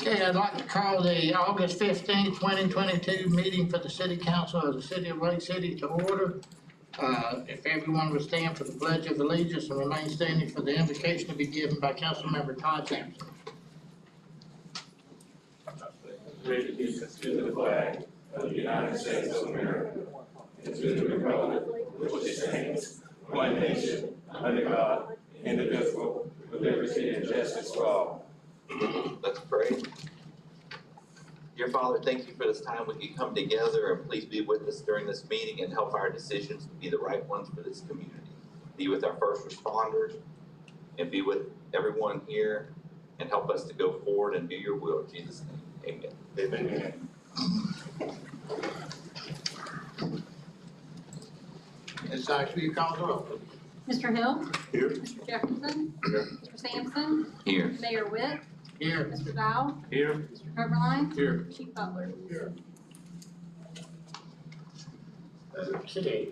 Okay, I'd like to call the August 15th, 2022 meeting for the City Council of the City of Lake City to order. If everyone would stand for the Pledge of Allegiance and remain standing for the invocation to be given by Councilmember Todd Sampson. Great allegiance to the flag of the United States of America and to the republic which stands one nation under God, indivisible, with liberty and justice for all. Let's pray. Dear Father, thank you for this time we can come together, and please be with us during this meeting and help our decisions to be the right ones for this community. Be with our first responders and be with everyone here and help us to go forward and do your will. In Jesus' name, amen. Amen. Ms. Sykes, will you call the roll, please? Mr. Hill? Here. Mr. Jefferson? Here. Mr. Sampson? Here. Mayor Witt? Here. Mr. Dial? Here. Mr. Coverline? Here. Chief Butler? Here. Okay.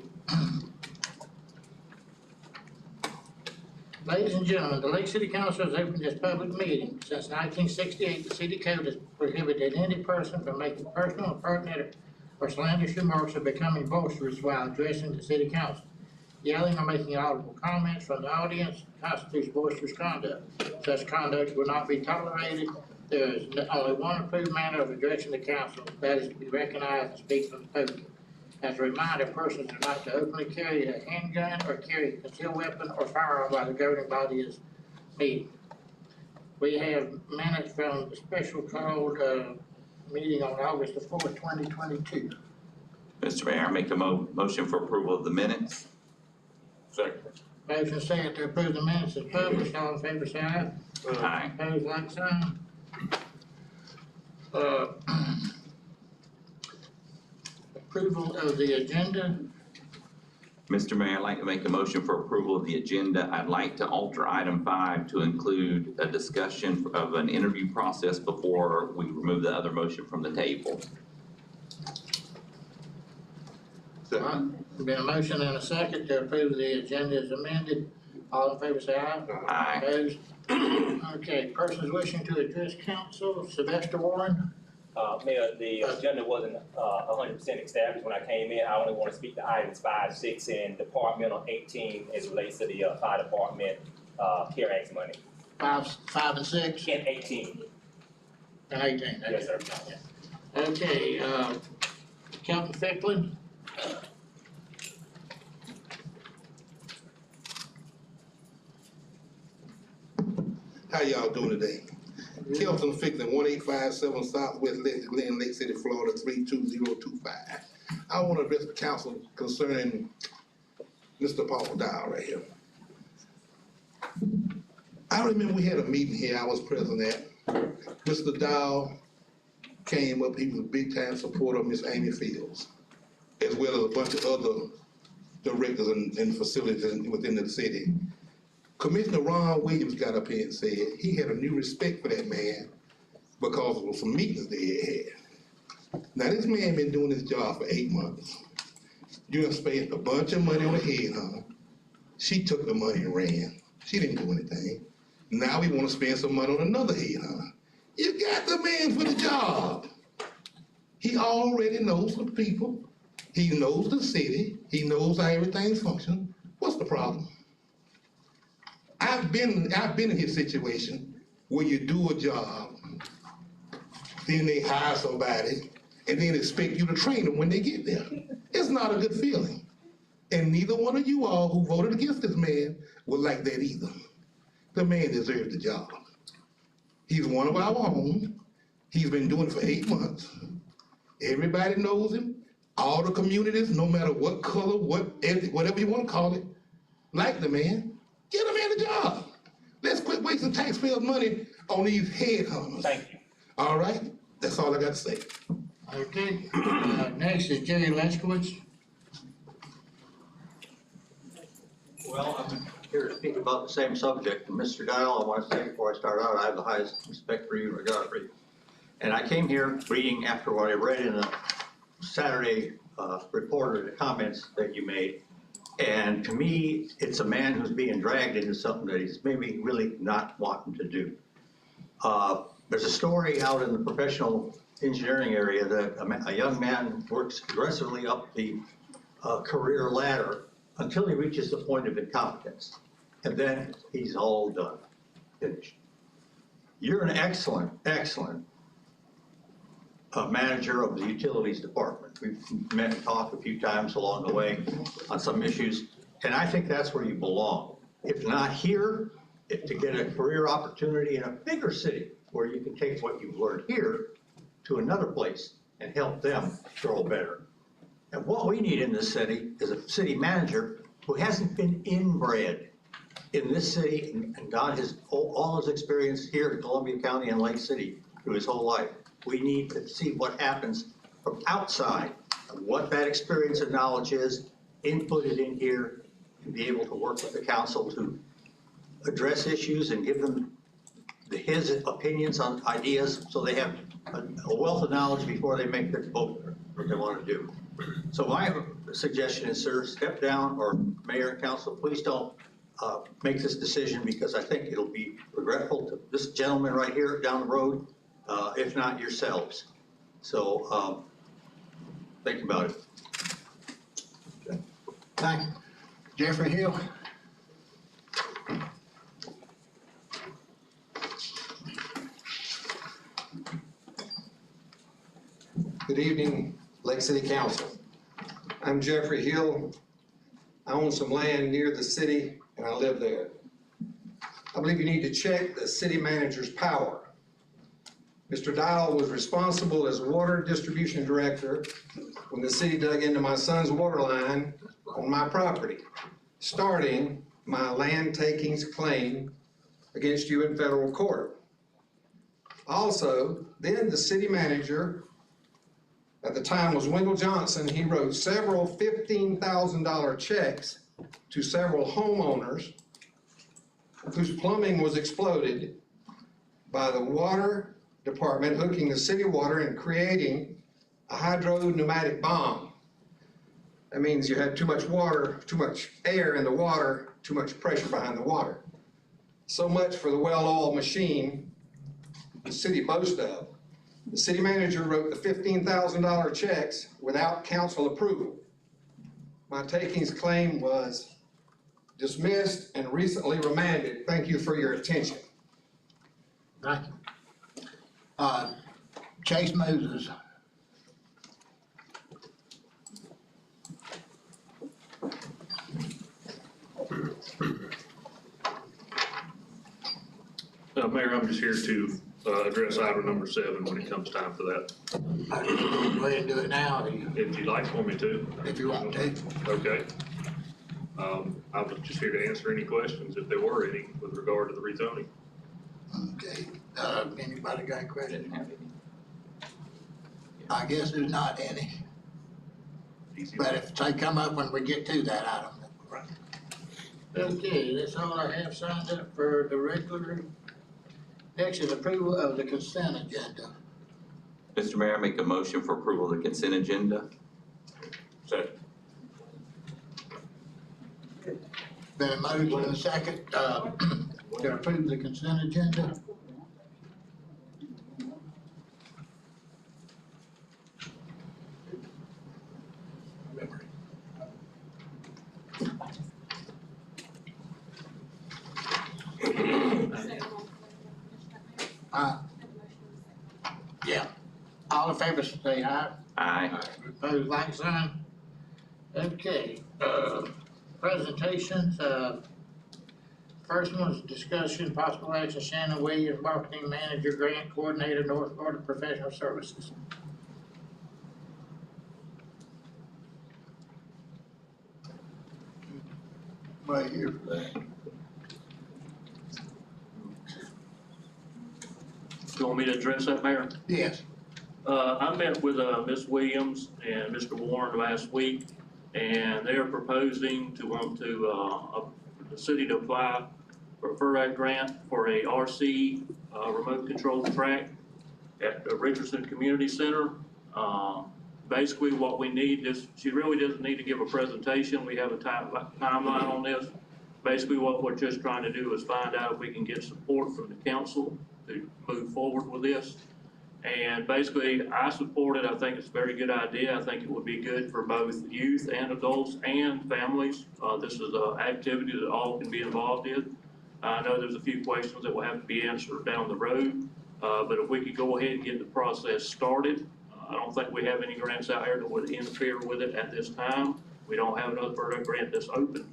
Ladies and gentlemen, the Lake City Council has opened this public meeting. Since 1968, the city code has prohibited any person from making personal, impertinent, or slanderous remarks or becoming boisterous while addressing the city council. Yelling or making audible comments from the audience constitutes boisterous conduct. Such conduct will not be tolerated. There is only one approved manner of addressing the council, that is to be recognized and speak from the podium. As a reminder, persons are not to openly carry a handgun or carry a concealed weapon or firearm while the governing body is meeting. We have minutes from the special called meeting on August the 4th, 2022. Mr. Mayor, I make a motion for approval of the minutes. Second. Motion second to approve the minutes is published. All in favor say aye. Aye. Opposed, like sign. Approval of the agenda. Mr. Mayor, I'd like to make a motion for approval of the agenda. I'd like to alter item 5 to include a discussion of an interview process before we remove the other motion from the table. Been a motion and a second to approve the agenda as amended. All in favor say aye. Aye. Opposed? Okay, persons wishing to address council, Sylvester Warren. Mayor, the agenda wasn't 100% established when I came in. I only want to speak to items 5, 6, and departmental 18 as it relates to the fire department CARE Act money. 5 and 6 And 18. and 18. Yes, sir. Okay, Captain Ficklin. How y'all doing today? Kelton Ficklin, 1857 Southwest Glen, Lake City, Florida, 32025. I want to address the council concerning Mr. Paul Dial right here. I remember we had a meeting here I was present at. Mr. Dial came up, he was a big time supporter of Miss Amy Fields, as well as a bunch of other directors and facilities within the city. Commissioner Ron Williams got up here and said he had a new respect for that man because of some meetings they had. Now this man been doing this job for 8 months. You done spent a bunch of money on a headhunter. She took the money and ran. She didn't do anything. Now we want to spend some money on another headhunter. You got the man for the job. He already knows the people. He knows the city. He knows how everything's functioning. What's the problem? I've been in his situation where you do a job, then they hire somebody, and then expect you to train them when they get there. It's not a good feeling. And neither one of you all who voted against this man will like that either. The man deserves the job. He's one of our own. He's been doing it for 8 months. Everybody knows him. All the communities, no matter what color, whatever you want to call it, like the man. Get a man a job. Let's quit wasting taxpayers' money on these headhunters. Thank you. All right? That's all I got to say. Okay, next is Jerry Leskowitz. Well, I'm here to speak about the same subject. Mr. Dial, I want to say before I start out, I have the highest respect for you and regard for you. And I came here reading after what I read in the Saturday report or the comments that you made. And to me, it's a man who's being dragged into something that he's maybe really not wanting to do. There's a story out in the professional engineering area that a young man works aggressively up the career ladder until he reaches the point of incompetence. And then he's all done, finished. You're an excellent, excellent manager of the utilities department. We've met and talked a few times along the way on some issues, and I think that's where you belong. If not here, to get a career opportunity in a bigger city where you can take what you've learned here to another place and help them grow better. And what we need in this city is a city manager who hasn't been inbred in this city and got all his experience here in Columbia County and Lake City through his whole life. We need to see what happens from outside, and what that experience and knowledge is, input it in here, and be able to work with the council to address issues and give them his opinions on ideas so they have a wealth of knowledge before they make their vote what they want to do. So my suggestion is, sir, step down, or mayor and council, please don't make this decision, because I think it'll be regretful to this gentleman right here down the road, if not yourselves. So think about it. Okay. Thank you. Jeffrey Hill. Good evening, Lake City Council. I'm Jeffrey Hill. I own some land near the city and I live there. I believe you need to check the city manager's power. Mr. Dial was responsible as water distribution director when the city dug into my son's water line on my property, starting my land takings claim against you in federal court. Also, then the city manager at the time was Wendell Johnson. He wrote several $15,000 checks to several homeowners whose plumbing was exploded by the water department hooking the city water and creating a hydro-pneumatic bomb. That means you had too much water, too much air in the water, too much pressure behind the water. So much for the well-oiled machine the city boasts of. The city manager wrote the $15,000 checks without council approval. My takings claim was dismissed and recently remanded. Thank you for your attention. Thank you. Chase Moses. Mayor, I'm just here to address item number 7 when it comes time for that. Go ahead and do it now If you'd like for me to. if you want to. Okay. I was just here to answer any questions, if there were any, with regard to the rezoning. Okay. Anybody got a question? Didn't have any. I guess there's not any, Easy. but if they come up when we get to that item. Okay, that's all I have signed up for the regular. Next is approval of the consent agenda. Mr. Mayor, I make a motion for approval of the consent agenda. Second. Been a motion and a second, to approve the consent agenda. Yeah, all in favor say aye. Aye. Opposed, like sign. Okay, presentations, first one is discussion, possible action, Shannon Williams, Marketing Manager, Grant Coordinator, North Florida Professional Services. Right here for that. You want me to address that, Mayor? Yes. I met with Ms. Williams and Mr. Warren last week, and they are proposing to want to, the city to apply for a Ferdat grant for a RC remote control track at the Richardson Community Center. Basically what we need is, she really doesn't need to give a presentation. We have a timeline on this. basically what we're just trying to do is find out if we can get support from the council to move forward with this. And basically, I support it. I think it's a very good idea. I think it would be good for both youth and adults and families. This is an activity that all can be involved in. I know there's a few questions that will have to be answered down the road, but if we could go ahead and get the process started, I don't think we have any grants out there that would interfere with it at this time. We don't have another Ferdat grant that's open.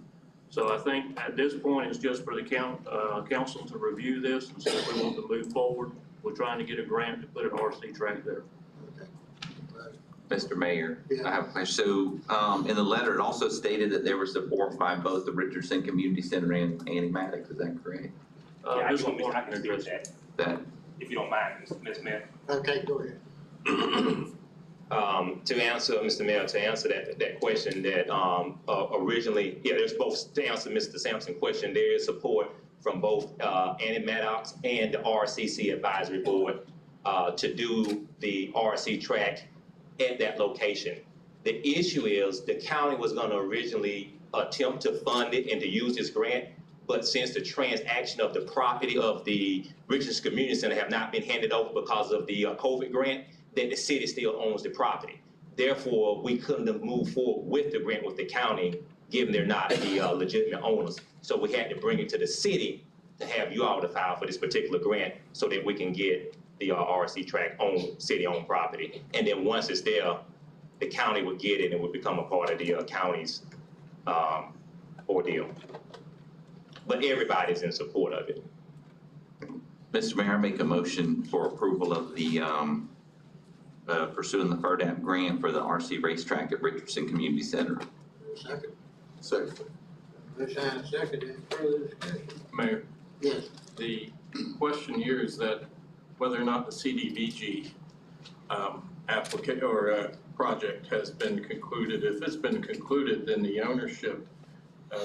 So I think at this point, it's just for the council to review this and see if we want to move forward. We're trying to get a grant to put an RC track there. Mr. Mayor, Yeah. I have a question. So, in the letter, it also stated that there was support by both the Richardson Community Center and Annie Maddox, is that correct? Yeah, I Ms. just want LaPorte I can speak address to that, That, if you don't mind, Ms. Mayor. Okay, go ahead. To answer, Mr. Mayor, to answer that question that, originally, yeah, there's both, to answer Mr. Sampson's question, there is support from both, Annie Maddox and the RCC Advisory Board, to do the RC track at that location. The issue is the county was gonna originally attempt to fund it and to use this grant, but since the transaction of the property of the Richardson Community Center have not been handed over because of the COVID grant, that the city still owns the property. Therefore, we couldn't have moved forward with the grant with the county, given they're not the legitimate owners. So we had to bring it to the city to have you all to file for this particular grant so that we can get the RC track on city-owned property. And then once it's there, the county would get it and it would become a part of the county's ordeal. But everybody's in support of it. Mr. Mayor, I make a motion for approval of the, pursuing the Ferdat grant for the RC racetrack at Richardson Community Center. Second. Second. Ms. Hines, second. Any further discussion? Mayor, Yes. the question here is that whether or not the CDBG project has been concluded. If it's been concluded, then the ownership,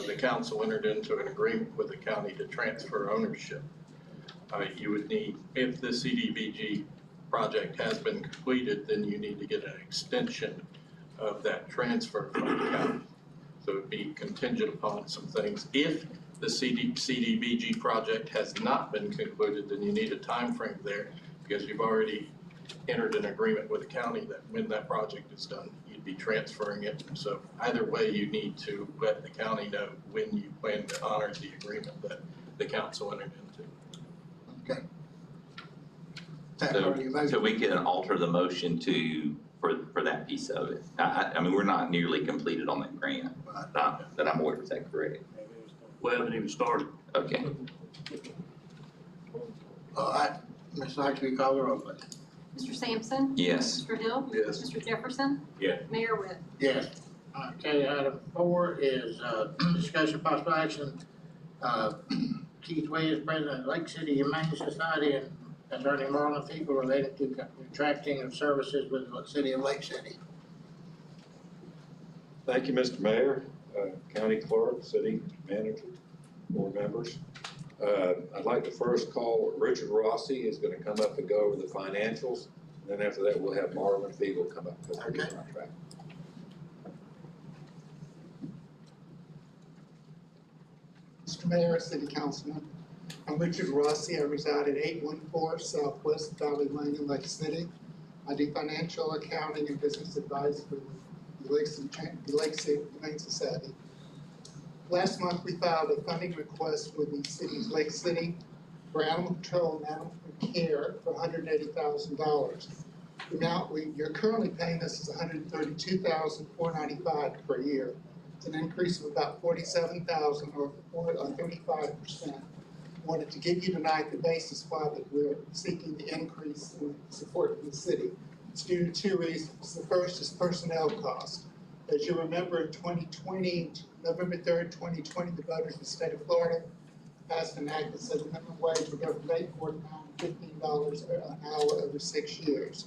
the council entered into an agreement with the county to transfer ownership. You would need, if the CDBG project has been completed, then you need to get an extension of that transfer from the county. So it'd be contingent upon some things. If the CDBG project has not been concluded, then you need a time frame there because you've already entered an agreement with the county that when that project is done, you'd be transferring it. So either way, you need to let the county know when you plan to honor the agreement that the council entered into. Okay. That part of your motion. So we can alter the motion for that piece of it. I mean, we're not nearly completed on that grant, that I'm aware, is that correct? We haven't even started. Okay. All right. Ms. Knox, will you call the roll, please? Mr. Sampson? Yes. Mr. Hill? Yes. Mr. Jefferson? Yeah. Mayor Witt? Yes. Okay, item 4 is discussion possible action. Keith Williams, President of Lake City Humane Society, and Attorney Marlon People related to contracting of services with the city of Lake City. Thank you, Mr. Mayor, County Clerk, City Manager, Board members. I'd like to first call Richard Rossi, who's going to come up and go over the financials. And then after that, we'll have Marlon Fiegel come up and go over the contract. Mr. Mayor, City Councilman, I'm Richard Rossi. I reside at 814 Southwest Valley Lane in Lake City. I do financial accounting and business advice for the Lake City Humane Society. Last month, we filed a funding request with the city's Lake City for animal control and animal care for $180,000. The amount you're currently paying us is $132,495 per year. It's an increase of about $47,000 or 35%. Wanted to give you tonight the basis why that we're seeking the increase in support from the city. It's due to 2 reasons. The first is personnel cost. As you remember, in 2020, November 3rd, 2020, the voters in the state of Florida passed an act that said the minimum wage would go from $8.49 an hour over 6 years.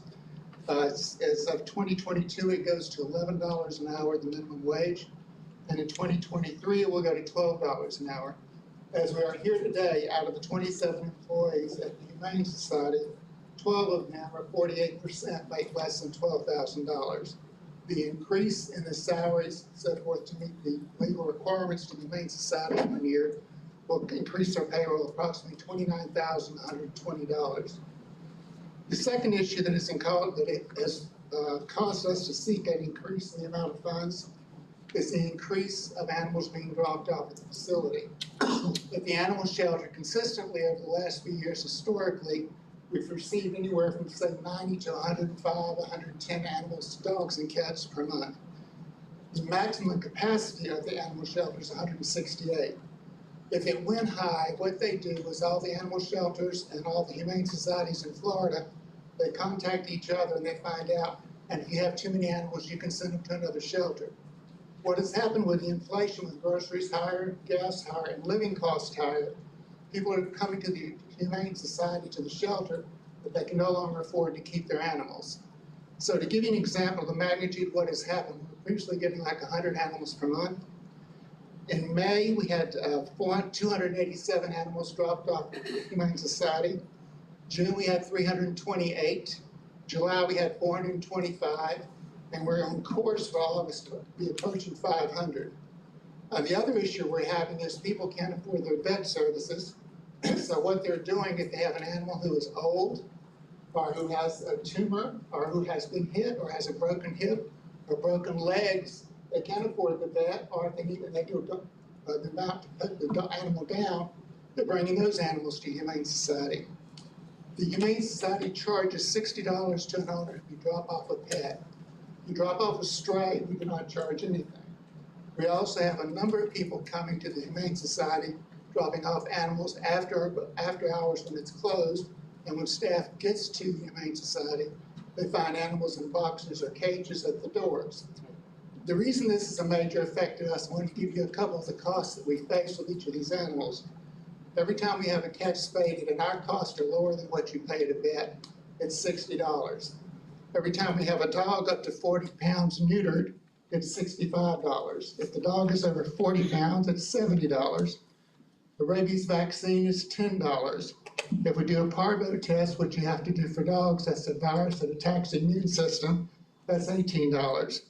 As of 2022, it goes to $11 an hour, the minimum wage. And in 2023, it will go to $12 an hour. As we are here today, out of the 27 employees at the Humane Society, 12 of them, or 48%, make less than $12,000. The increase in the salaries set forth to meet the legal requirements to the Humane Society 1 year will increase our payroll approximately $29,120. The second issue that has caused us to seek an increase in the amount of funds is the increase of animals being dropped off at the facility. At the animal shelter, consistently over the last few years, historically, we've received anywhere from, say, 90 to 105, 110 animals, dogs and cats per month. The maximum capacity of the animal shelter is 168. If it went high, what they do is all the animal shelters and all the humane societies in Florida, they contact each other and they find out, and if you have too many animals, you can send them to another shelter. What has happened with the inflation with groceries higher, gas higher, and living costs higher, people are coming to the Humane Society, to the shelter, but they can no longer afford to keep their animals. So to give you an example of the magnitude of what has happened, we were previously getting like 100 animals per month. In May, we had 287 animals dropped off at the Humane Society. June, we had 328. July, we had 425. And we're on course for all of us to be approaching 500. The other issue we're having is people can't afford their vet services. So what they're doing, if they have an animal who is old, or who has a tumor, or who has been hit, or has a broken hip, or broken legs, they can't afford the vet, or if they need, and they do the amount to put the animal down, they're bringing those animals to Humane Society. The Humane Society charges $60 to an owner if you drop off a pet. If you drop off a stray, we do not charge anything. We also have a number of people coming to the Humane Society, dropping off animals after hours when it's closed, and when staff gets to the Humane Society, they find animals in boxes or cages at the doors. The reason this is a major effect to us, I want to give you a couple of the costs that we face with each of these animals. Every time we have a cat spaded, and our costs are lower than what you pay at a vet, it's $60. Every time we have a dog up to 40 pounds neutered, it's $65. If the dog is over 40 pounds, it's $70. The rabies vaccine is $10. If we do a parvo test, which you have to do for dogs, that's a virus that attacks the immune system, that's $18.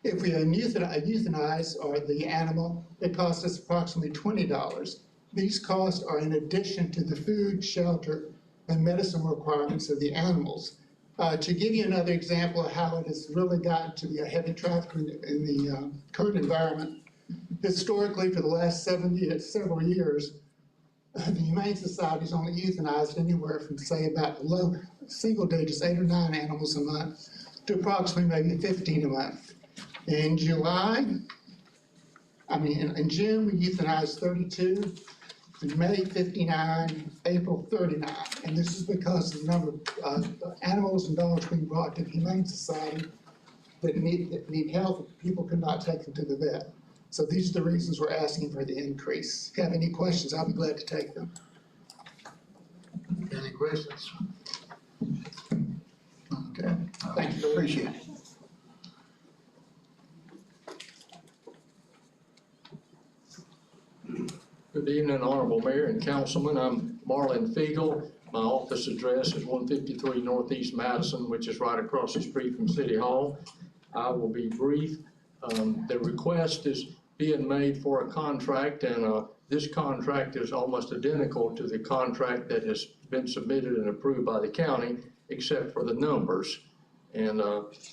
If we euthanize or the animal, it costs us approximately $20. These costs are in addition to the food, shelter, and medicine requirements of the animals. To give you another example of how it has really gotten to be a heavy traffic in the current environment, historically for the last several years, the Humane Society's only euthanized anywhere from, say, about low single digits, 8 or 9 animals a month, to approximately maybe 15 a month. In June, we euthanized 32. In May, 59, April, 39. And this is because of the number of animals and dogs being brought to the Humane Society that need help. People could not take them to the vet. So these are the reasons we're asking for the increase. If you have any questions, I'll be glad to take them. Any questions? Okay, thank you, appreciate it. Good evening, Honorable Mayor and Councilman. I'm Marlon Fiegel. My office address is 153 Northeast Madison, which is right across the street from City Hall. I will be brief. The request is being made for a contract, and this contract is almost identical to the contract that has been submitted and approved by the county, except for the numbers. And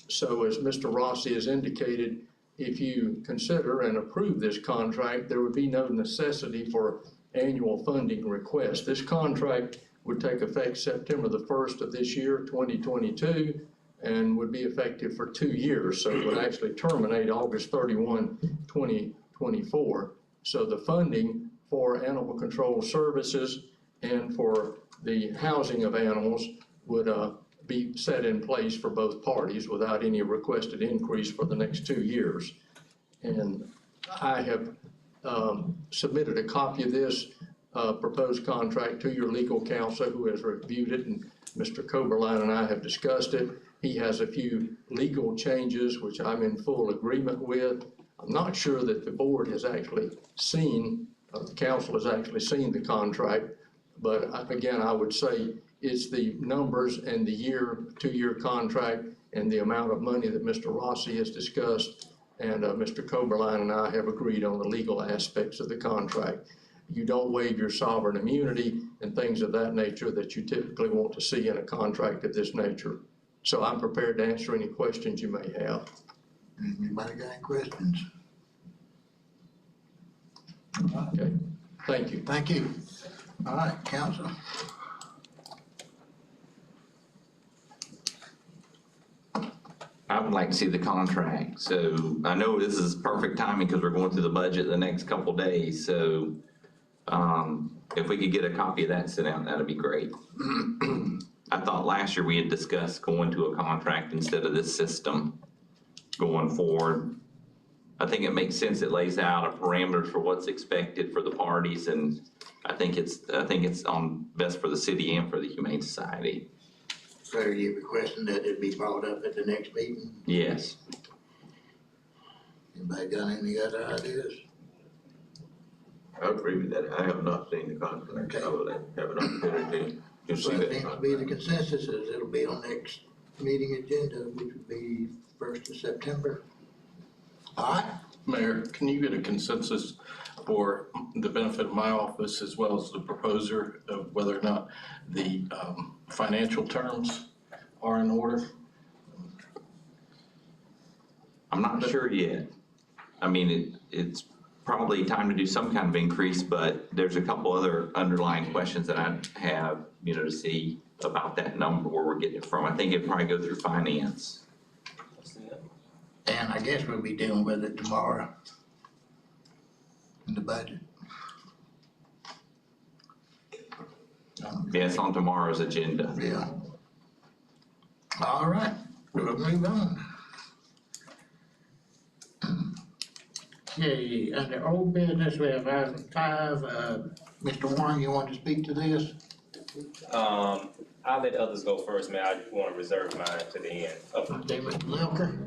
so as Mr. Rossi has indicated, if you consider and approve this contract, there would be no necessity for annual funding request. This contract would take effect September the 1st of this year, 2022, and would be effective for 2 years. So it would actually terminate August 31, 2024. So the funding for animal control services and for the housing of animals would be set in place for both parties without any requested increase for the next 2 years. And I have submitted a copy of this proposed contract to your legal counsel, who has reviewed it, and Mr. Koberline and I have discussed it. He has a few legal changes which I'm in full agreement with. I'm not sure that the board has actually seen, the council has actually seen the contract, but again, I would say it's the numbers and the 2-year contract and the amount of money that Mr. Rossi has discussed and Mr. Coberline and I have agreed on the legal aspects of the contract. You don't waive your sovereign immunity and things of that nature that you typically want to see in a contract of this nature. So I'm prepared to answer any questions you may have. Anybody got any questions? Okay, thank you. Thank you. All right, counsel. I would like to see the contract, so I know this is perfect timing because we're going through the budget the next couple days, so if we could get a copy of that sent out, that'd be great. I thought last year we had discussed going to a contract instead of this system going forward. I think it makes sense. It lays out a parameters for what's expected for the parties, and I think it's best for the city and for the Humane Society. So you're requesting that it be brought up at the next meeting? Yes. Anybody got any other ideas? I agree with that. I have not seen the contract. I will have an opportunity to see So it that seems to contract. be the consensus is it'll be on next meeting agenda, which would be 1st of September. All right, Mayor, can you get a consensus for the benefit of my office as well as the proposer of whether or not the financial terms are in order? I'm not sure yet. I mean, it's probably time to do some kind of increase, but there's a couple other underlying questions that I have, to see about that number, where we're getting it from. I think it'd probably go through finance. and I guess we'll be dealing with it tomorrow in the budget. Yeah, it's on tomorrow's agenda. Yeah. All right, we'll move on. Okay, under old business, we have item 5, Mr. Warren, you want to speak to this? I'll let others go first, man. I want to reserve mine to the end. Okay, Mr. Lilker?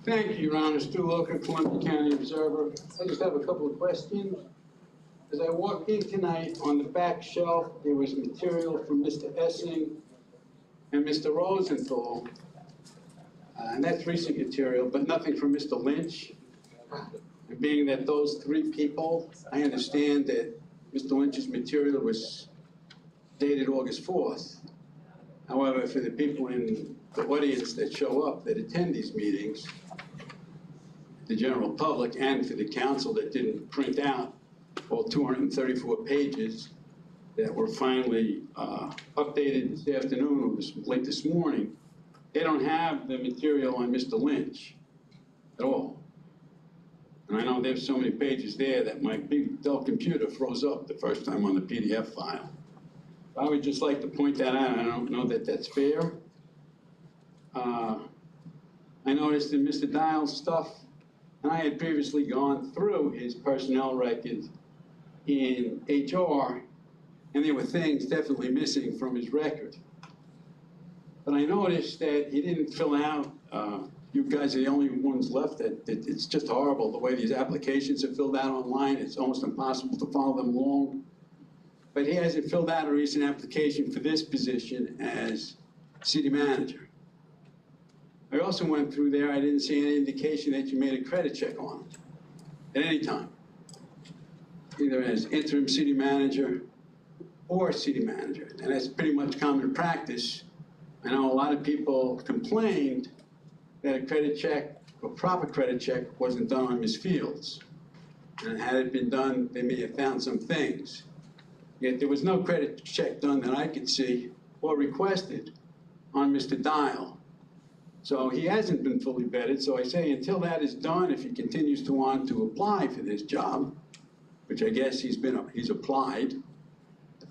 Thank you, Your Honor. Stu Loker, Columbia County Observer. I just have a couple of questions. As I walked in tonight, on the back shelf, there was material from Mr. Essing and Mr. Rosenthal. And that's recent material, but nothing from Mr. Lynch. And being that those three people, I understand that Mr. Lynch's material was dated August 4th. However, for the people in the audience that show up, that attend these meetings, the general public, and for the council that didn't print out all 234 pages that were finally updated this afternoon or late this morning, they don't have the material on Mr. Lynch at all. And I know there's so many pages there that my big Dell computer froze up the first time on the PDF file. I would just like to point that out. I don't know that that's fair. I noticed in Mr. Dial's stuff, and I had previously gone through his personnel records in HR, and there were things definitely missing from his record. But I noticed that he didn't fill out, you guys are the only ones left, it's just horrible the way these applications are filled out online. It's almost impossible to follow them along. But he hasn't filled out a recent application for this position as city manager. I also went through there, I didn't see any indication that you made a credit check on it at any time, either as interim city manager or city manager. And that's pretty much common practice. I know a lot of people complained that a credit check, a proper credit check, wasn't done on Ms. Fields. And had it been done, they may have found some things. Yet there was no credit check done that I could see or requested on Mr. Dial. So he hasn't been fully vetted, so I say until that is done, if he continues to want to apply for this job, which I guess he's applied,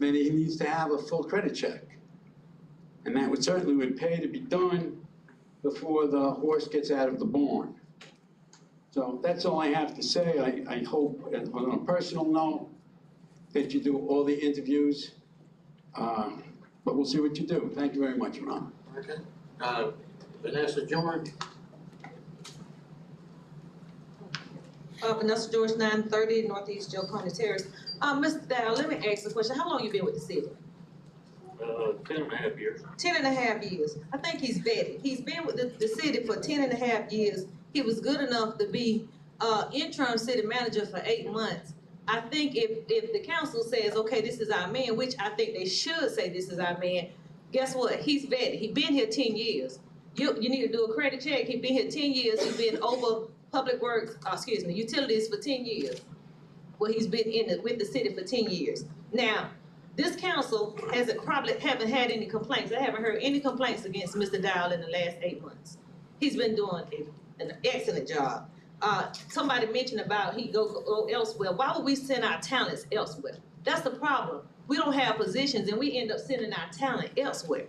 then he needs to have a full credit check. And that would pay to be done before the horse gets out of the barn. So that's all I have to say. I hope, on a personal note, that you do all the interviews, but we'll see what you do. Thank you very much, Your Honor. Okay. Vanessa George. Vanessa George, 930 Northeast Joe Terrace. Mr. Dow, let me ask a question. How long you been with the city? 10.5 years. 10.5 years. I think he's vetted. He's been with the city for 10.5 years. He was good enough to be interim city manager for 8 months. I think if the council says, okay, this is our man, which I think they should say this is our man, guess what? He's vetted. He's been here 10 years. You need to do a credit check. He's been here 10 years. He's been over public works, utilities for 10 years. Well, he's been with the city for 10 years. Now, this council haven't had any complaints. I haven't heard any complaints against Mr. Dial in the last 8 months. He's been doing an excellent job. Somebody mentioned about he go elsewhere. Why would we send our talents elsewhere? That's the problem. We don't have positions and we end up sending our talent elsewhere.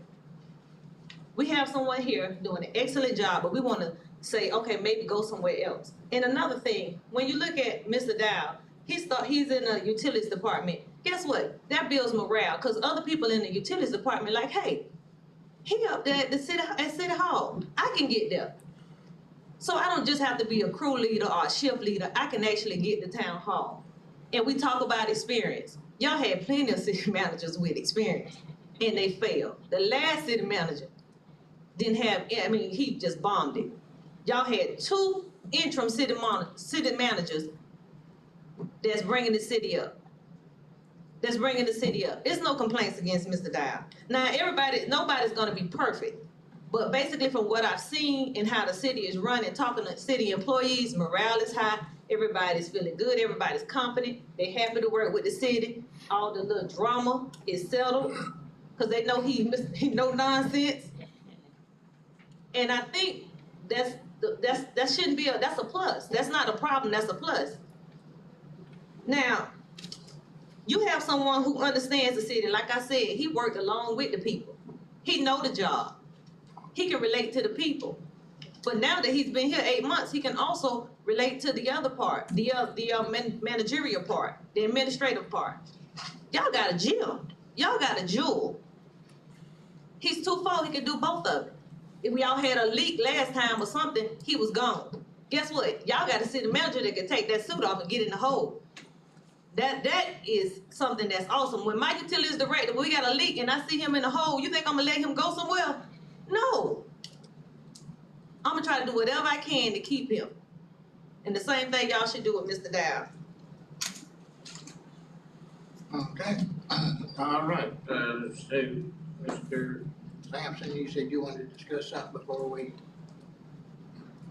We have someone here doing an excellent job, but we want to say, okay, maybe go somewhere else. And another thing, when you look at Mr. Dow, he's in the utilities department. Guess what? That builds morale because other people in the utilities department like, hey, he up there at City Hall. I can get there. So I don't just have to be a crew leader or a shift leader. I can actually get to town hall. And we talk about experience. Y'all had plenty of city managers with experience and they failed. The last city manager didn't have, he just bombed it. Y'all had 2 interim city managers that's bringing the city up. There's no complaints against Mr. Dial. Now, nobody's gonna be perfect. But basically from what I've seen and how the city is running, talking to city employees, morale is high, everybody's feeling good, everybody's confident, they're happy to work with the city. All the little drama is settled because they know he no nonsense. And I think that shouldn't be that's a plus. That's not a problem, that's a plus. Now, you have someone who understands the city. Like I said, he worked along with the people. He know the job. He can relate to the people. But now that he's been here 8 months, he can also relate to the other part, the managerial part, the administrative part. Y'all got a gem. Y'all got a jewel. He's 2-4, he can do both of it. If we all had a leak last time or something, he was gone. Guess what? Y'all got a city manager that can take that suit off and get in the hole. That is something that's awesome. When my utilities director, we got a leak and I see him in the hole, you think I'm gonna let him go somewhere? No. I'm gonna try to do whatever I can to keep him. And the same thing y'all should do with Mr. Dow. Okay. All right, so, Mr. Sampson, you said you wanted to discuss something before we.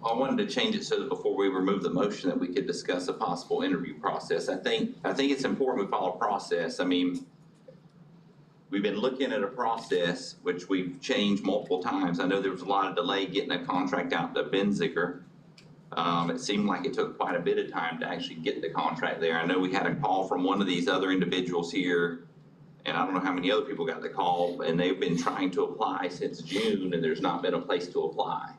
I wanted to change it so that before we remove the motion that we could discuss a possible interview process. I think it's important we follow process. I mean, we've been looking at a process which we've changed multiple times. I know there was a lot of delay getting a contract out to Benziger. It seemed like it took quite a bit of time to actually get the contract there. I know we had a call from one of these other individuals here, and I don't know how many other people got the call, and they've been trying to apply since June, and there's not been a place to apply.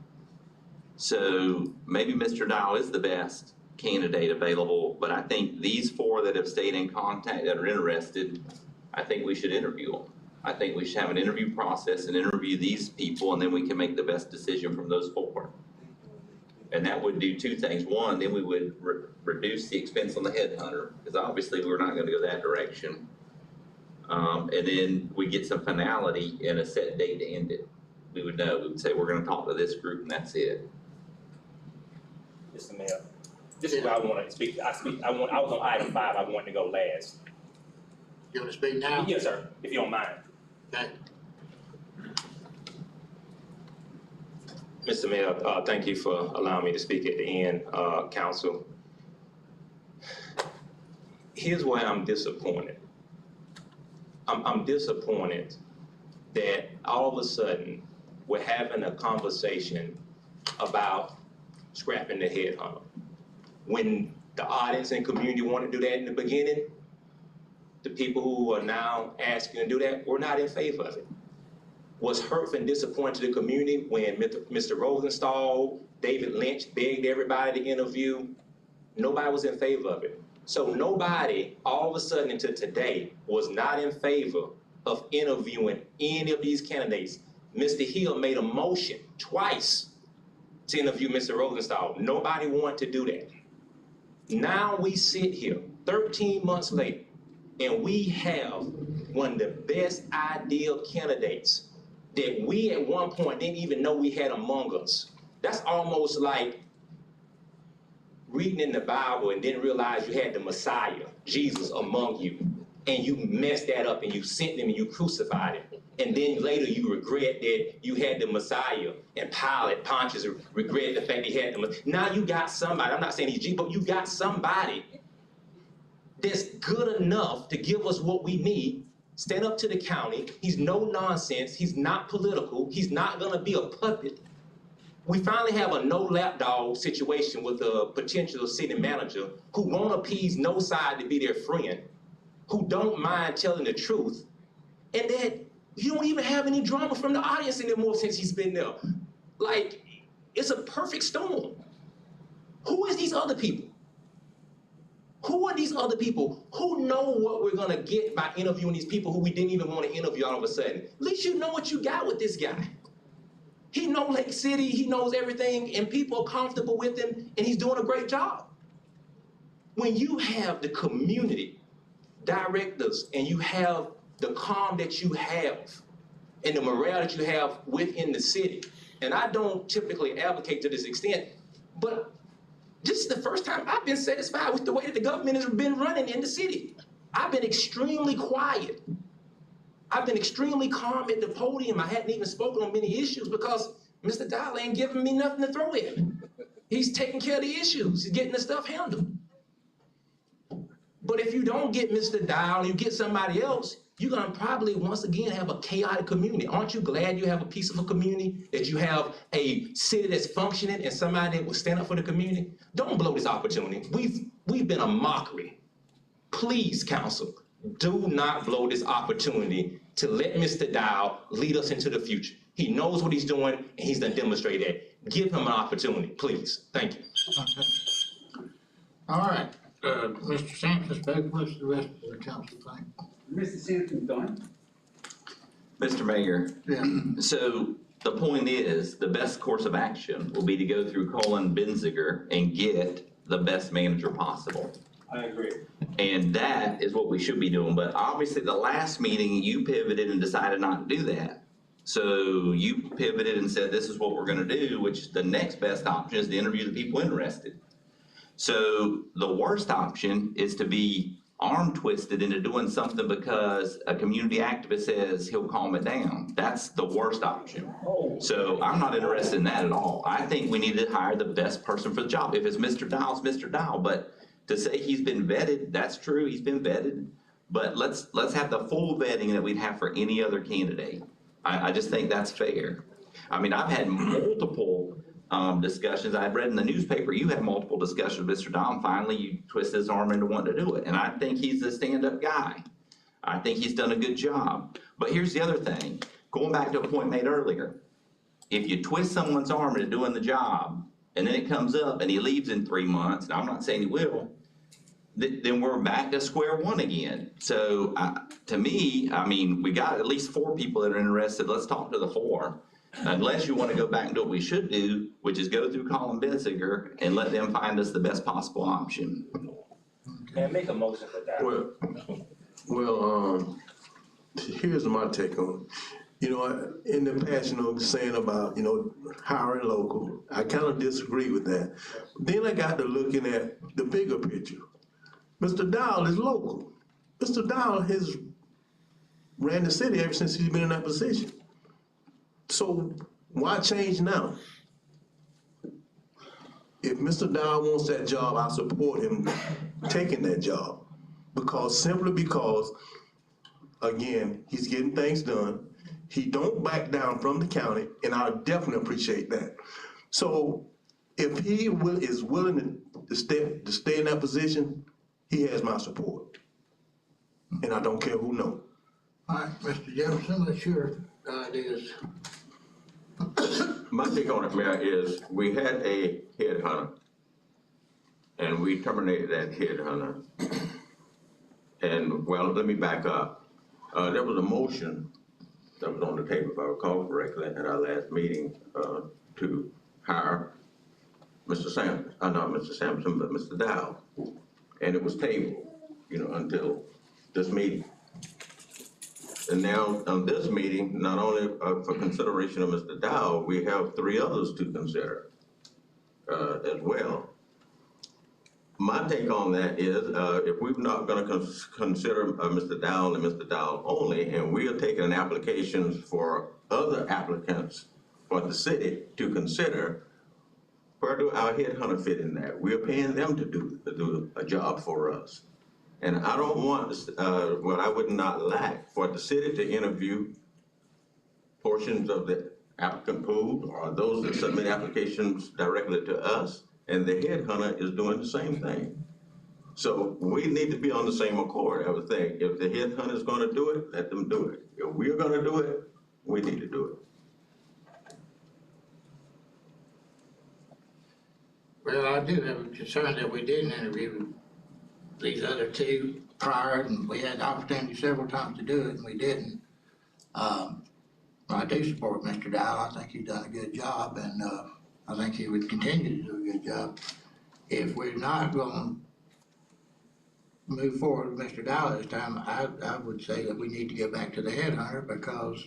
So maybe Mr. Dial is the best candidate available, but I think these 4 that have stayed in contact that are interested, I think we should interview them. I think we should have an interview process and interview these people, and then we can make the best decision from those 4. And that would do 2 things. One, then we would reduce the expense on the headhunter, because obviously we're not gonna go that direction. And then we get some finality and a set date to end it. We would know, we would say, we're gonna talk to this group and that's it. Mr. Mayor, this is where I want to speak. I was on item 5, I wanted to go last. You want to speak now? Yes, sir, if you don't mind. Okay. Mr. Mayor, thank you for allowing me to speak at the end, council. Here's why I'm disappointed. I'm disappointed that all of a sudden we're having a conversation about scrapping the headhunter. When the audience and community want to do that in the beginning, the people who are now asking to do that, we're not in favor of it. Was hurtful and disappointed to the community when Mr. Rosenstahl, David Lynch begged everybody to interview. Nobody was in favor of it. So nobody, all of a sudden until today, was not in favor of interviewing any of these candidates. Mr. Hill made a motion twice to interview Mr. Rosenstahl. Nobody wanted to do that. Now we sit here 13 months later, and we have one of the best ideal candidates that we at one point didn't even know we had among us. That's almost like reading in the Bible and didn't realize you had the Messiah, Jesus, among you. And you messed that up and you sent him and you crucified him. And then later you regret that you had the Messiah, and Pontius regret the fact he had the Messiah. Now you got somebody, I'm not saying he's Jesus, but you got somebody that's good enough to give us what we need, stand up to the county. He's no nonsense, he's not political, he's not gonna be a puppet. We finally have a no lapdog situation with a potential city manager who won't appease no side to be their friend, who don't mind telling the truth, and that you don't even have any drama from the audience anymore since he's been there. Like, it's a perfect storm. Who is these other people? Who are these other people? Who know what we're gonna get by interviewing these people who we didn't even want to interview all of a sudden? At least you know what you got with this guy. He knows Lake City, he knows everything, and people are comfortable with him, and he's doing a great job. When you have the community directors and you have the calm that you have and the morale that you have within the city, and I don't typically advocate to this extent, but this is the first time I've been satisfied with the way that the government has been running in the city. I've been extremely quiet. I've been extremely calm at the podium. I hadn't even spoken on many issues because Mr. Dial ain't giving me nothing to throw at. He's taking care of the issues. He's getting the stuff handled. But if you don't get Mr. Dial, you get somebody else, you're gonna probably once again have a chaotic community. Aren't you glad you have a peaceful community, that you have a city that's functioning and somebody that will stand up for the community? Don't blow this opportunity. We've been a mockery. Please, council, do not blow this opportunity to let Mr. Dial lead us into the future. He knows what he's doing and he's done demonstrated that. Give him an opportunity, please. Thank you. Okay. All right. Mr. Sampson spoke, what's the rest of the council think? Mr. Sampson done? Mr. Mayor, Yeah. so the point is, the best course of action will be to go through Colin Benziger and get the best manager possible. I agree. And that is what we should be doing. But obviously, the last meeting, you pivoted and decided not to do that. So you pivoted and said, this is what we're gonna do, which the next best option is to interview the people interested. So the worst option is to be arm twisted into doing something because a community activist says he'll calm it down. That's the worst option. So I'm not interested in that at all. I think we need to hire the best person for the job. If it's Mr. Dial, it's Mr. Dial. But to say he's been vetted, that's true, he's been vetted. But let's have the full vetting that we'd have for any other candidate. I just think that's fair. I mean, I've had multiple discussions. I've read in the newspaper, you had multiple discussions with Mr. Dial. Finally, you twist his arm into wanting to do it. And I think he's a stand-up guy. I think he's done a good job. But here's the other thing, going back to a point made earlier. If you twist someone's arm into doing the job, and then it comes up and he leaves in 3 months, and I'm not saying he will, then we're back to square one again. So to me, I mean, we got at least 4 people that are interested. Let's talk to the 4. Unless you want to go back and do what we should do, which is go through Colin Benziger and let them find us the best possible option. And make a motion for that. Well, here's my take on it. You know, in the past, you know, saying about, you know, hiring local, I kind of disagree with that. Then I got to looking at the bigger picture. Mr. Dial is local. Mr. Dial has ran the city ever since he's been in that position. So why change now? If Mr. Dial wants that job, I support him taking that job. Simply because, again, he's getting things done. He don't back down from the county, and I definitely appreciate that. So if he is willing to stay in that position, he has my support. And I don't care who knows. All right, Mr. Jefferson, what's your ideas? My take on it, Mayor, is we had a headhunter, and we terminated that headhunter. And, well, let me back up. There was a motion that was on the table, if I recall correctly, at our last meeting, to hire not Mr. Sampson, but Mr. Dow. And it was tabled, until this meeting. And now, on this meeting, not only for consideration of Mr. Dow, we have 3 others to consider as well. My take on that is, if we're not gonna consider Mr. Dow and Mr. Dow only, and we are taking applications for other applicants for the city to consider, where do our headhunter fit in that? We're paying them to do a job for us. And I don't want, what I would not like for the city to interview portions of the applicant pool or those that submit applications directly to us, and the headhunter is doing the same thing. So we need to be on the same accord, I would think. If the headhunter is gonna do it, let them do it. If we're gonna do it, we need to do it. Well, I do have a concern that we didn't interview these other 2 prior, and we had the opportunity several times to do it, and we didn't. I do support Mr. Dow. I think he's done a good job, and I think he would continue to do a good job. If we're not going to move forward with Mr. Dow this time, I would say that we need to go back to the headhunter because,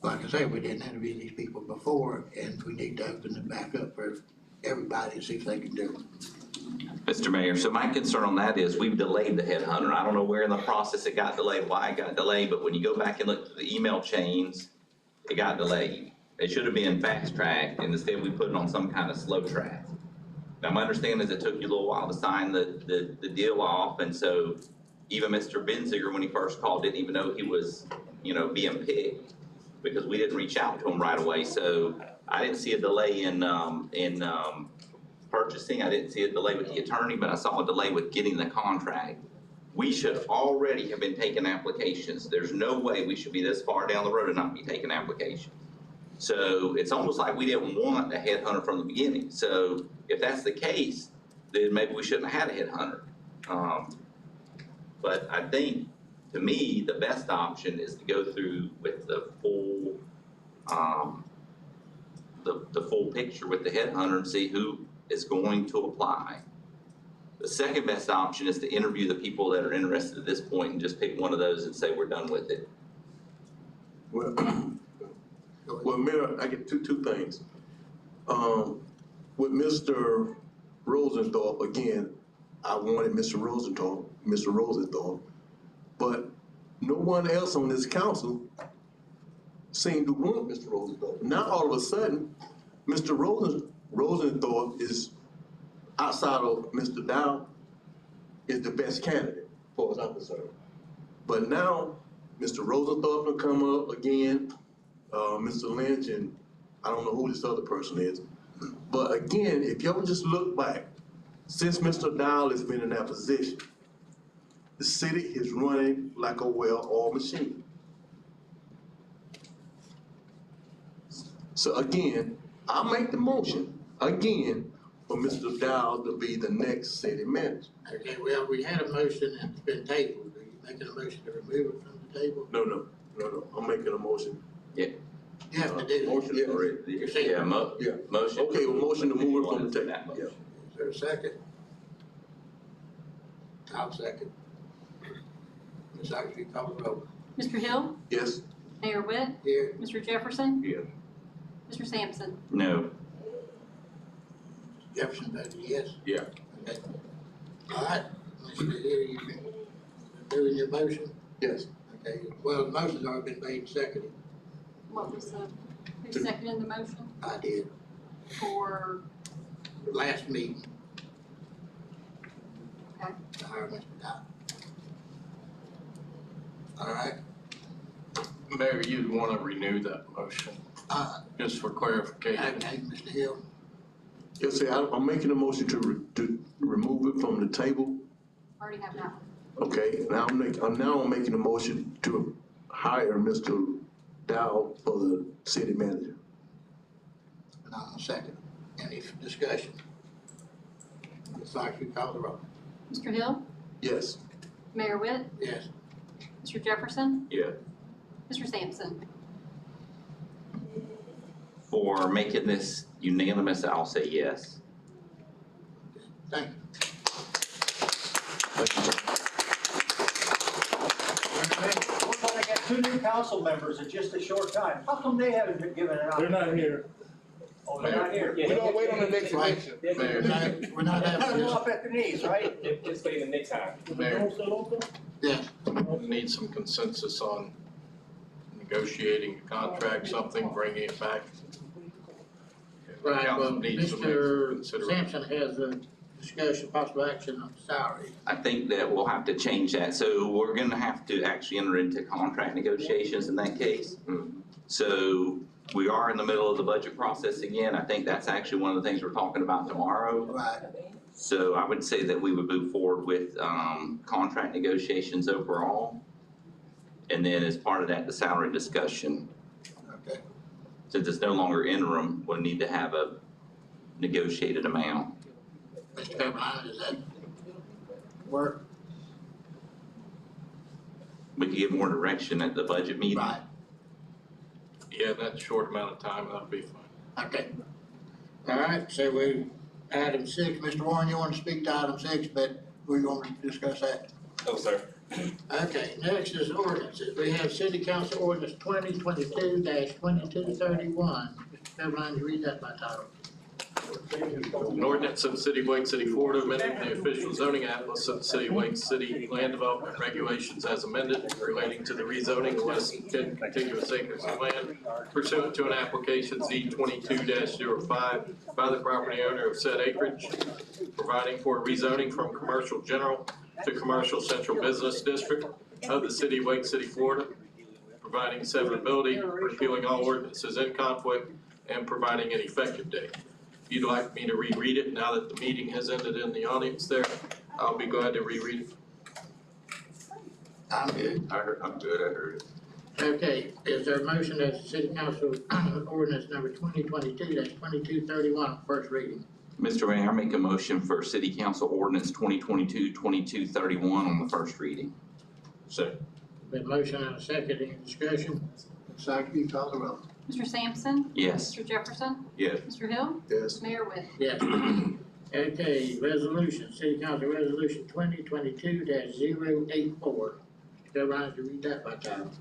like I say, we didn't interview these people before, and we need to open it back up for everybody to see if they can do it. Mr. Mayor, so my concern on that is we've delayed the headhunter. I don't know where in the process it got delayed, why it got delayed, but when you go back and look at the email chains, it got delayed. It should have been fast tracked, and instead we put it on some kind of slow track. Now, my understanding is it took you a little while to sign the deal off, and so even Mr. Benziger, when he first called, didn't even know he was, being picked because we didn't reach out to him right away. So I didn't see a delay in purchasing. I didn't see a delay with the attorney, but I saw a delay with getting the contract. We should already have been taking applications. There's no way we should be this far down the road and not be taking applications. So it's almost like we didn't want a headhunter from the beginning. So if that's the case, then maybe we shouldn't have had a headhunter. But I think, to me, the best option is to go through with the full, the full picture with the headhunter and see who is going to apply. The second best option is to interview the people that are interested at this point and just pick one of those and say we're done with it. Well, Mayor, I get two things. With Mr. Rosenthal, again, I wanted Mr. Rosenthal, but no one else on this council seemed to want Mr. Rosenthal. Now, all of a sudden, Mr. Rosenthal is, outside of Mr. Dow, is the best candidate, as far as I'm concerned. But now, Mr. Rosenthal can come up again, Mr. Lynch, and I don't know who this other person is. But again, if y'all just look back, since Mr. Dow has been in that position, the city is running like a well-oiled machine. So again, I'll make the motion, again, for Mr. Dow to be the next city manager. Okay, well, we had a motion and it's been tabled. Are you making a motion to remove it from the table? No, I'm making a motion. Yeah. You have to do Motion, it. You're saying, motion. Okay, well, motion to move it from the table. Is there a second? I'll second. Ms. Oxley, you call the roll. Mr. Hill? Yes. Mayor Witt? Here. Mr. Jefferson? Yes. Mr. Sampson? No. Jefferson voted yes. Yeah. Okay. All right, Mr. Hill, you been doing your motion? Yes. Okay, well, the motion's already been made and seconded. What was who seconded the motion I did, for, last meeting. okay, To hire Mr. Dow. All right, Mayor, you'd want to renew that motion, just for clarification. okay, Mr. Hill. Yes, sir, I'm making a motion to remove it from the table. already have that one. Okay, now I'm making a motion to hire Mr. Dow for the city manager. And I'm a second. Any discussion? Ms. Oxley, call the roll. Mr. Hill? Yes. Mayor Witt? Yes. Mr. Jefferson? Yeah. Mr. Sampson? For making this unanimous, I'll say yes. Thank you. I got 2 new council members in just a short time. How come they haven't been given an They're opportunity? not here. Oh, they're not here. We don't wait on the next election. We're not Cut having them this. off at the knees, right? It's waiting the next time. Mayor, Yes. we need some consensus on negotiating a contract, something, bringing it back. Right, well, Council needs some Mr. consideration. Sampson has a discussion, possible action on salary. I think that we'll have to change that, so we're gonna have to actually enter into contract negotiations in that case. So we are in the middle of the budget process again, I think that's actually one of the things we're talking about tomorrow. Right. So I would say that we would move forward with, contract negotiations overall. And then as part of that, the salary discussion. Okay. Since it's no longer interim, we'll need to have a negotiated amount. Mr. Carolina, does that work? We could give more direction at the budget meeting. Right. Yeah, that short amount of time, that'll be fine. Okay. All right, so item 6, Mr. Warren, you want to speak to item 6, but we're going to discuss that. Oh, sir. Okay, next is ordinances. We have City Council Ordinance 2022-2231. Mr. Carolina, you read that by title. An ordinance of the City of Wake City, Florida, amending the official zoning atlas of the City of Wake City land development regulations as amended relating to the rezoning of less than 10 contiguous acres of land pursuant to an application Z 22-05 by the property owner of said acreage, providing for rezoning from commercial general to commercial central business district of the City of Wake City, Florida, providing severability, repealing all ordinances in conflict, and providing an effective date. If you'd like me to reread it now that the meeting has ended in the audience there, I'll be glad to reread it. I'm good. I'm good, I heard it. Okay, is there a motion that the City Council Ordinance number 2022-2231 first reading? Mr. Mayor, I make a motion for City Council Ordinance 2022-2231 on the first reading. Second. Been motion and a second, any discussion? Ms. Sykes, you call the roll. Mr. Sampson? Yes. Mr. Jefferson? Yes. Mr. Hill? Yes. Mayor Witt? Yes. Okay, resolution, City Council Resolution 2022-084. Mr. Carolina, to read that by title.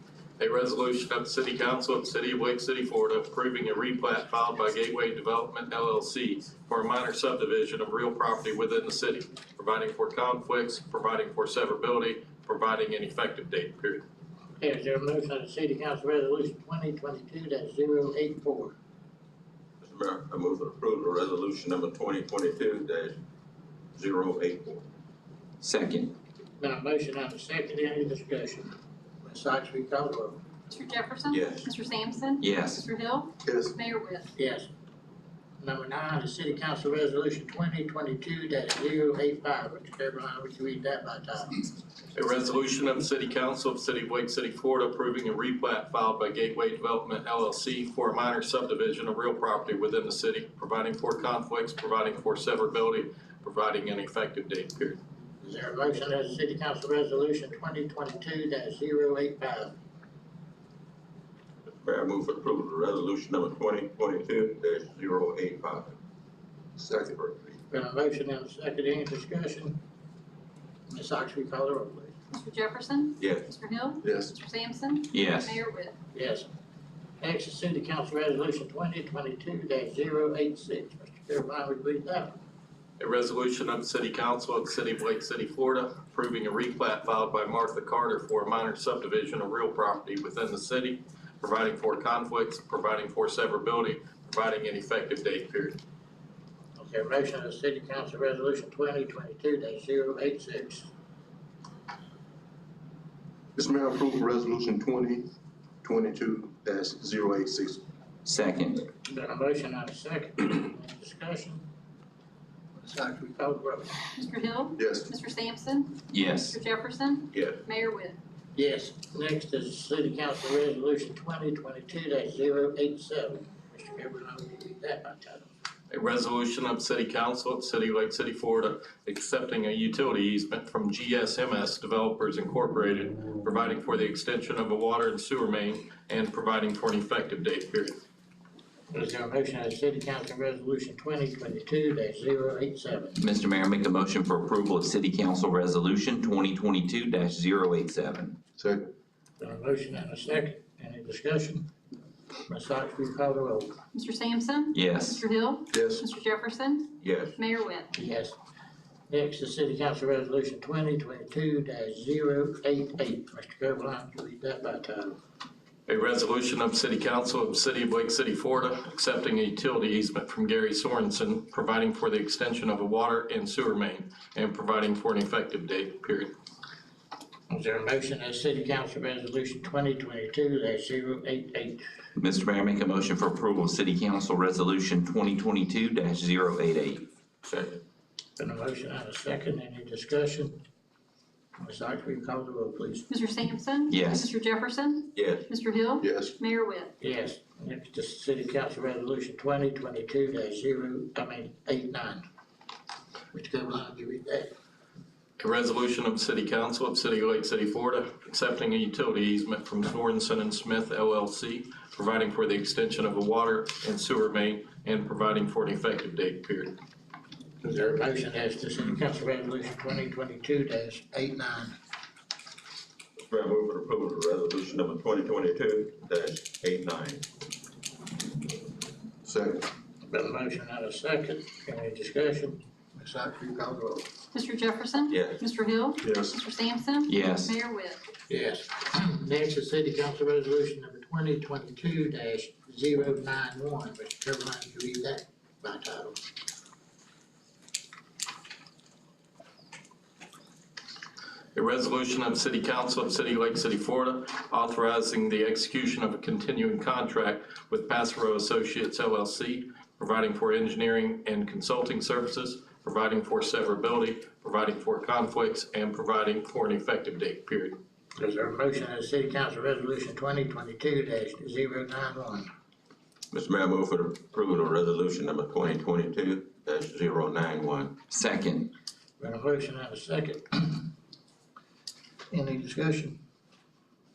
A resolution of the City Council of the City of Wake City, Florida, approving a replat filed by Gateway Development LLC for a minor subdivision of real property within the city, providing for conflicts, providing for severability, providing an effective date, period. Okay, is there a motion on the City Council Resolution 2022-084? Mr. Mayor, I move for approval of resolution number 2022-084. Second. Been a motion and a second, any discussion? Ms. Sykes, will you call the roll? Mr. Jefferson? Yes. Mr. Sampson? Yes. Mr. Hill? Yes. Mayor Witt? Yes. Number 9 is City Council Resolution 2022-085. Mr. Carolina, would you read that by title? A resolution of the City Council of the City of Wake City, Florida, approving a replat filed by Gateway Development LLC for a minor subdivision of real property within the city, providing for conflicts, providing for severability, providing an effective date, period. Is there a motion as City Council Resolution 2022-085? Mayor, I move for approval of resolution number 2022-085. Second. Been a motion and a second, any discussion? Ms. Sykes, will you call the roll, please? Mr. Jefferson? Yes. Mr. Hill? Yes. Mr. Sampson? Yes. Mayor Witt? Yes. Next is City Council Resolution 2022-086. Mr. Carolina, would you read that one? A resolution of the City Council of the City of Wake City, Florida, approving a replat filed by Martha Carter for a minor subdivision of real property within the city, providing for conflicts, providing for severability, providing an effective date, period. Is there a motion of City Council Resolution 2022-086? Mr. Mayor, approve resolution 2022-086. Second. Been a motion and a second, any discussion? Ms. Sykes, will you call the roll? Mr. Hill? Yes. Mr. Sampson? Yes. Mr. Jefferson? Yes. Mayor Witt? Yes. Next is City Council Resolution 2022-087. Mr. Carolina, will you read that by title? A resolution of the City Council of the City of Lake City, Florida, accepting a utility easement from GSMS Developers Incorporated, providing for the extension of a water and sewer main, and providing for an effective date, period. Is there a motion as City Council Resolution 2022-087? Mr. Mayor, I make a motion for approval of City Council Resolution 2022-087. Second. Got a motion and a second. Any discussion? Ms. Sykes, will you call the roll? Mr. Sampson? Yes. Mr. Hill? Yes. Mr. Jefferson? Yes. Mayor Webb? Yes. Next is City Council Resolution 2022-088. Mr. Copeland, will you read that by title? A resolution of City Council of the City of Lake City, Florida, accepting a utility easement from Gary Sorensen, providing for the extension of a water and sewer main, and providing for an effective date, period. Is there a motion as City Council Resolution 2022-088? Mr. Mayor, I make a motion for approval of City Council Resolution 2022-088. Second. Been a motion and a second. Any discussion? Ms. Sykes, will you call the roll, please? Mr. Sampson? Yes. Mr. Jefferson? Yes. Mr. Hill? Yes. Mayor Webb? Yes. Next is City Council Resolution 2022-89. Mr. Copeland, will you read that? A resolution of City Council of City of Lake City, Florida, accepting a utility easement from Sorensen and Smith LLC, providing for the extension of a water and sewer main, and providing for an effective date, period. Is there a motion as to City Council Resolution 2022-89? Mr. Mayor, I move for approval of resolution number 2022-89. Second. Been a motion and a second. Any discussion? Ms. Sykes, will you call the roll? Mr. Jefferson? Yes. Mr. Hill? Yes. Mr. Sampson? Yes. Mayor Webb? Yes. Next is City Council Resolution number 2022-091. Mr. Copeland, will you read that by title? A resolution of City Council of City of Lake City, Florida, authorizing the execution of a continuing contract with Passero Associates LLC, providing for engineering and consulting services, providing for severability, providing for conflicts, and providing for an effective date, period. Is there a motion as City Council Resolution 2022-091? Mr. Mayor, I move for the approval of resolution number 2022-091. Second. Been a motion and a second. Any discussion?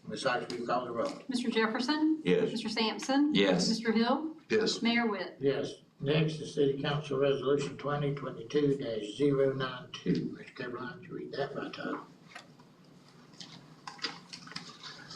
Ms. Sykes, will you call the roll? Mr. Jefferson? Yes. Mr. Sampson? Yes. Mr. Hill? Yes. Mayor Webb? Yes. Next is City Council Resolution 2022-092. Mr. Copeland, would you read that by title?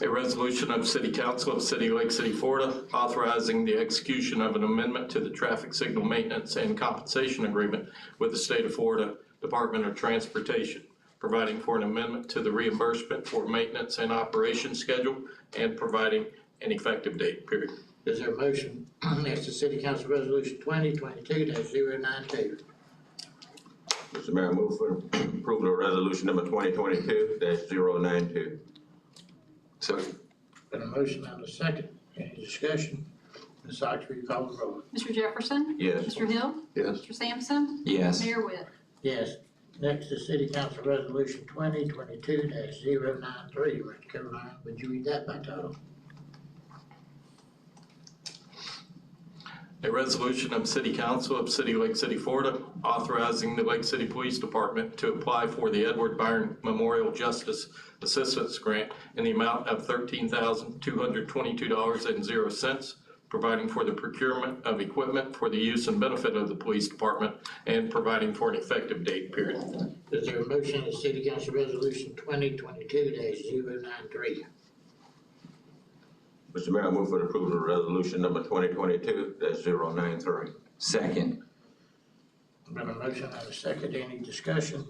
A resolution of City Council of City of Lake City, Florida, authorizing the execution of an amendment to the traffic signal maintenance and compensation agreement with the State of Florida Department of Transportation, providing for an amendment to the reimbursement for maintenance and operation schedule, and providing an effective date, period. Is there a motion? Next is City Council Resolution 2022-092. Mr. Mayor, I move for approval of resolution number 2022-092. Second. Been a motion and a second. Any discussion? Ms. Sykes, will you call the roll? Mr. Jefferson? Yes. Mr. Hill? Yes. Mr. Sampson? Yes. Mayor Webb? Yes. Next is City Council Resolution 2022-093. Mr. Copeland, would you read that by title? A resolution of City Council of City of Lake City, Florida, authorizing the Lake City Police Department to apply for the Edward Byron Memorial Justice Assistance Grant in the amount of $13,222.00, providing for the procurement of equipment for the use and benefit of the police department, and providing for an effective date, period. Is there a motion as City Council Resolution 2022-093? Mr. Mayor, I move for the approval of resolution number 2022-093. Second. Been a motion and a second. Any discussion?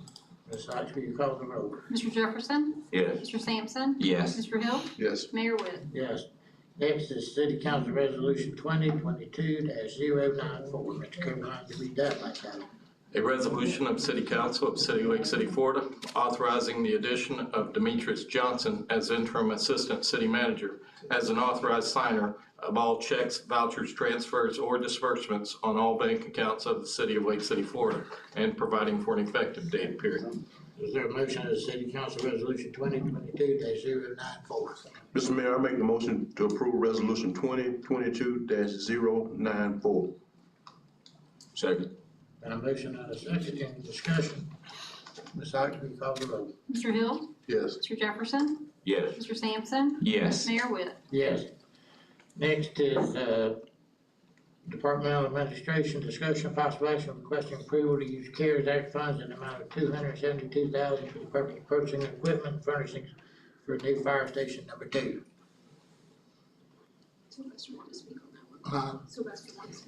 Ms. Sykes, will you call the roll? Mr. Jefferson? Yes. Mr. Sampson? Yes. Mr. Hill? Yes. Mayor Webb? Yes. Next is City Council Resolution 2022-094. Mr. Copeland, will you read that by title? A resolution of City Council of City of Lake City, Florida, authorizing the addition of Demetrius Johnson as interim assistant city manager as an authorized signer of all checks, vouchers, transfers, or disbursements on all bank accounts of the City of Lake City, Florida, and providing for an effective date, period. Is there a motion as City Council Resolution 2022-094? Mr. Mayor, I make the motion to approve resolution 2022-094. Second. Been a motion and a second. Any discussion? Ms. Sykes, will you call the roll? Mr. Hill? Yes. Mr. Jefferson? Yes. Mr. Sampson? Yes. Mayor Webb? Yes. Next is Departmental Administration, discussion of possible action requesting approval to use CARES Act funds in the amount of $272,000 for the purpose of purchasing equipment and furnishings for new fire station number 2. Sylvester wanted to speak on that one. Sylvester wanted to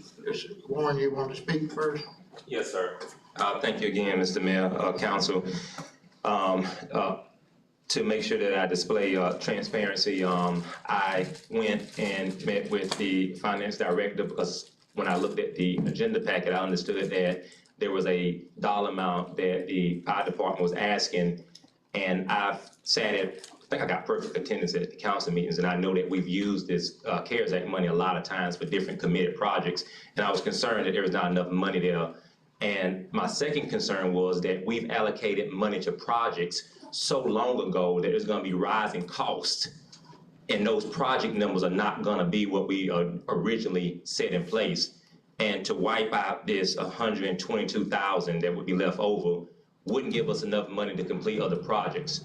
speak. Mr. Warren, you want to speak first? Yes, sir. Thank you again, Mr. Mayor, Council. To make sure that I display transparency, I went and met with the finance director because when I looked at the agenda packet, I understood that there was a dollar amount that the fire department was asking, and I've sat at, I think I got perfect attendance at the council meetings, and I know that we've used this CARES Act money a lot of times for different committed projects, and I was concerned that there was not enough money there. And my second concern was that we've allocated money to projects so long ago that there's gonna be rising costs, and those project numbers are not gonna be what we originally set in place. And to wipe out this 122,000 that would be left over wouldn't give us enough money to complete other projects.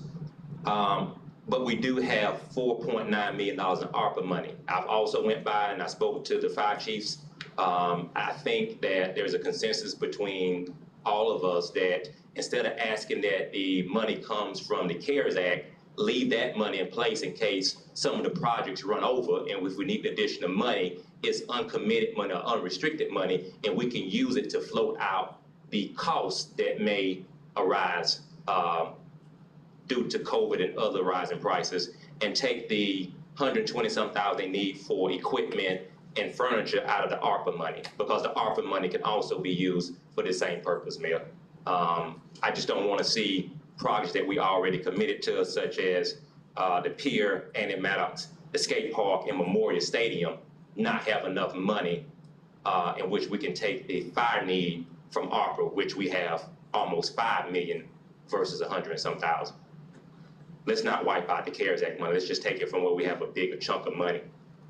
But we do have $4.9 million in ARPA money. I've also went by and I spoke to the fire chiefs. I think that there's a consensus between all of us that instead of asking that the money comes from the CARES Act, leave that money in place in case some of the projects run over, and if we need additional money, it's uncommitted money or unrestricted money, and we can use it to float out the costs that may arise due to COVID and other rising prices, and take the 120-some thousand they need for equipment and furniture out of the ARPA money, because the ARPA money can also be used for the same purpose, Mayor. I just don't want to see projects that we already committed to, such as the pier and in Maddox, the skate park and Memorial Stadium, not have enough money in which we can take the fire need from ARPA, which we have almost 5 million versus 100 and some thousand. Let's not wipe out the CARES Act money. Let's just take it from where we have a bigger chunk of money.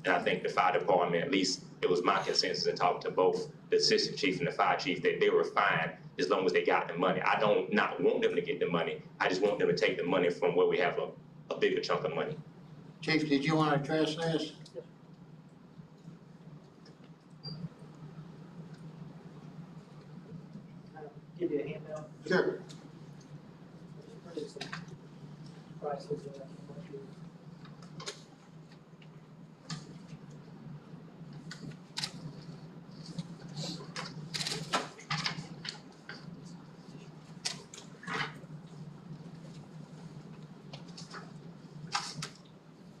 And I think the fire department, at least it was my consensus in talking to both the assistant chief and the fire chief, that they were fine as long as they got the money. I don't not want them to get the money. I just want them to take the money from where we have a bigger chunk of money. Chief, did you want to address this? Give you a handout. Sure.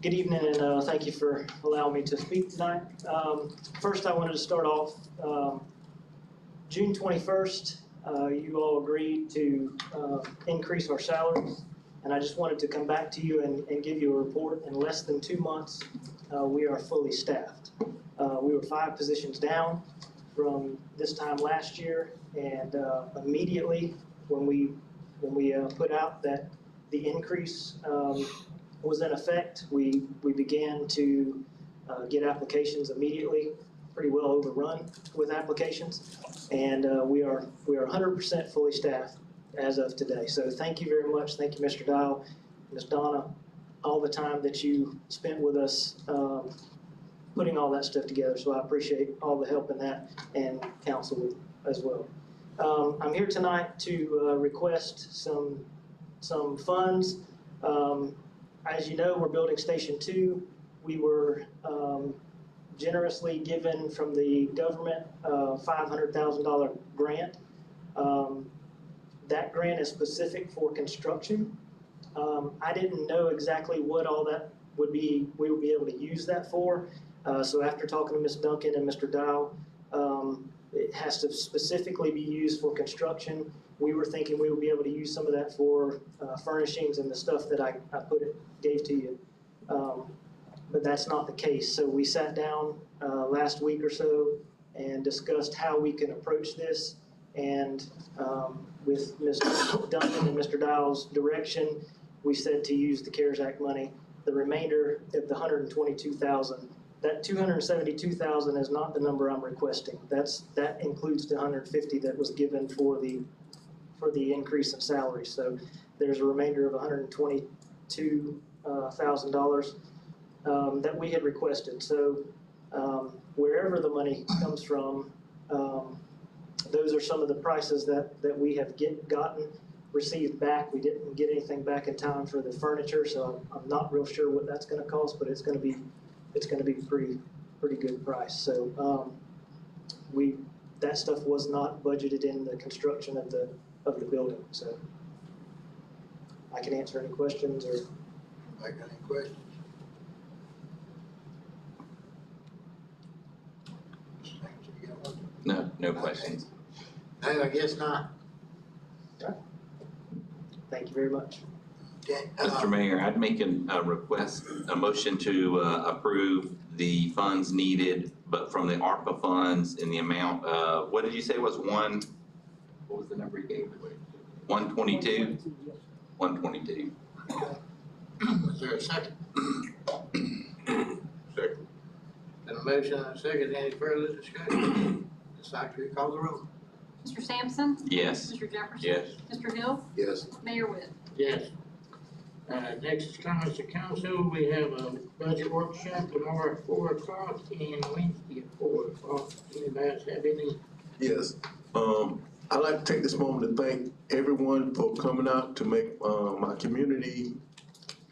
Good evening, and thank you for allowing me to speak tonight. First, I wanted to start off, June 21st, you all agreed to increase our salaries, and I just wanted to come back to you and give you a report. In less than 2 months, we are fully staffed. We were 5 positions down from this time last year, and immediately when we put out that the increase was in effect, we began to get applications immediately, pretty well overrun with applications, and we are 100% fully staffed as of today. So thank you very much. Thank you, Mr. Dial, Ms. Donna, all the time that you spent with us putting all that stuff together. So I appreciate all the help in that, and council as well. I'm here tonight to request some funds. As you know, we're building Station 2. We were generously given from the government a $500,000 grant. That grant is specific for construction. I didn't know exactly what all that would be, we would be able to use that for. So after talking to Ms. Duncan and Mr. Dial, it has to specifically be used for construction. We were thinking we would be able to use some of that for furnishings and the stuff that I gave to you. But that's not the case. So we sat down last week or so and discussed how we can approach this. And with Ms. Duncan and Mr. Dial's direction, we said to use the CARES Act money. The remainder of the $122,000, that $272,000 is not the number I'm requesting. That includes the $150,000 that was given for the increase in salary. So there's a remainder of $122,000 that we had requested. So wherever the money comes from, those are some of the prices that we have received back. We didn't get anything back in time for the furniture, so I'm not real sure what that's gonna cost, but it's gonna be pretty good price. So, that stuff was not budgeted in the construction of the building, so. I can answer any questions or. I got any questions? No, no questions. No, I guess not. Thank you very much. Okay, Mr. Mayor, I'd make a motion to approve the funds needed, but from the ARPA funds in the amount of, what did you say was what was the number you gave? 122? 122. Is there a second? Second. Got a motion and a second, any further discussion? Ms. Secretary, call the roll. Mr. Sampson? Yes. Mr. Jefferson? Yes. Mr. Hill? Yes. Mayor Webb? Yes. Next is comments to council. We have a budget workshop tomorrow at 4 o'clock and Wednesday at 4 o'clock. Anybody else have any? Yes. I'd like to take this moment to thank everyone for coming out to make my community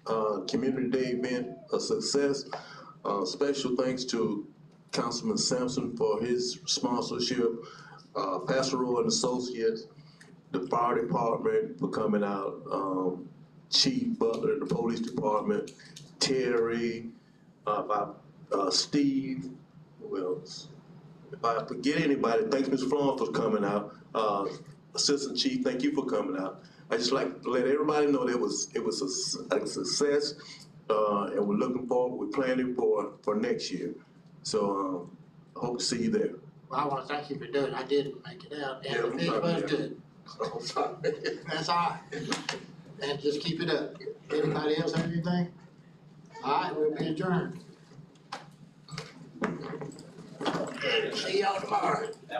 day event a success. Special thanks to Councilman Sampson for his sponsorship, Pastoral and Associates, the fire department for coming out, Chief Butler, the police department, Terry, Steve, who else? If I forget anybody, thanks Ms. Florence for coming out. Assistant Chief, thank you for coming out. I just like to let everybody know that it was a success, and we're looking forward. We're planning for next year. So I hope to see you there. Well, I want to thank you for doing it. I did make it out, and the fish I'm sorry, was good. I'm sorry. That's all right. And just keep it up. Anybody else have anything? All right, we'll be adjourned. See y'all tomorrow.